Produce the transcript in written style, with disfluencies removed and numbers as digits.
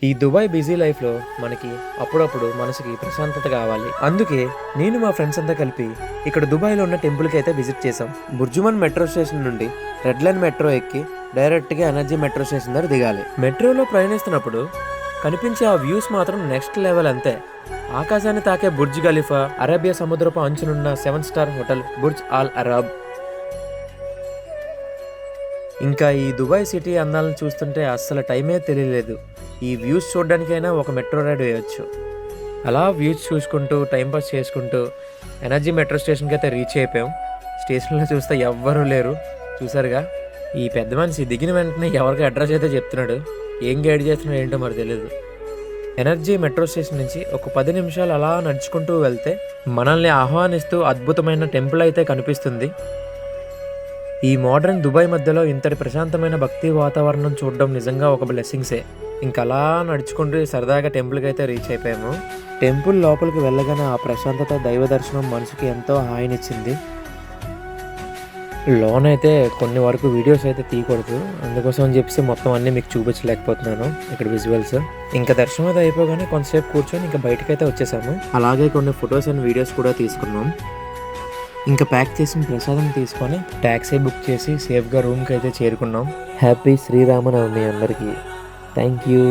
ఈ Dubai busy లైఫ్‌లో మనకి అప్పుడప్పుడు మనసుకి ప్రశాంతత కావాలి. అందుకే నేను మా ఫ్రెండ్స్ అంతా కలిపి ఇక్కడ దుబాయ్‌లో ఉన్న టెంపుల్‌కి అయితే విజిట్ చేసాం. బుర్జుమన్ మెట్రో స్టేషన్ నుండి రెడ్ లైన్ మెట్రో ఎక్కి డైరెక్ట్‌గా ఎనర్జీ మెట్రో స్టేషన్ దగ్గర దిగాలి. మెట్రోలో ప్రయాణిస్తున్నప్పుడు కనిపించే ఆ వ్యూస్ మాత్రం నెక్స్ట్ లెవెల్ అంతే. ఆకాశాన్ని తాకే బుర్జ్ ఖలీఫా, అరేబియా సముద్రపు అంచునున్న 7 స్టార్ హోటల్ బుర్జ్ అల్ అరబ్, ఇంకా ఈ దుబాయ్ సిటీ అందాలను చూస్తుంటే అస్సలు టైమే తెలియలేదు. ఈ వ్యూస్ చూడడానికైనా ఒక మెట్రో రైడ్ వేయొచ్చు. అలా వ్యూస్ చూసుకుంటూ టైంపాస్ చేసుకుంటూ ఎనర్జీ మెట్రో స్టేషన్కి అయితే రీచ్ అయిపోయాం. స్టేషన్లో చూస్తే ఎవ్వరూ లేరు. చూసారుగా, ఈ పెద్ద మనిషి దిగిన వెంటనే ఎవరికి అడ్రస్ అయితే చెప్తున్నాడు. ఏం గైడ్ చేస్తున్నాడో ఏంటో మరి తెలియదు. ఎనర్జీ మెట్రో స్టేషన్ నుంచి ఒక 10 నిమిషాలు అలా నడుచుకుంటూ వెళ్తే మనల్ని ఆహ్వానిస్తూ అద్భుతమైన టెంపుల్ అయితే కనిపిస్తుంది. ఈ మోడర్న్ దుబాయ్ మధ్యలో ఇంతటి ప్రశాంతమైన భక్తి వాతావరణం చూడడం నిజంగా ఒక బ్లెస్సింగ్సే. ఇంకా అలా నడుచుకుంటూ సరదాగా టెంపుల్కి అయితే రీచ్ అయిపోయాము. టెంపుల్ లోపలికి వెళ్ళగానే ఆ ప్రశాంతత, దైవ దర్శనం మనసుకి ఎంతో హాయినిచ్చింది. లోనైతే కొన్ని వరకు వీడియోస్ అయితే తీయకూడదు, అందుకోసం అని చెప్పేసి మొత్తం అన్నీ మీకు చూపించలేకపోతున్నాను ఇక్కడ విజువల్స్. ఇంకా దర్శనం అయితే అయిపోగానే కొంతసేపు కూర్చొని ఇంకా బయటకైతే వచ్చేసాము. అలాగే కొన్ని ఫొటోస్ అండ్ వీడియోస్ కూడా తీసుకున్నాం. ఇంకా ప్యాక్ చేసిన ప్రసాదం తీసుకొని ట్యాక్సీ బుక్ చేసి సేఫ్గా రూమ్కి అయితే చేరుకున్నాం. హ్యాపీ శ్రీరామనవమి అందరికీ. Thank you.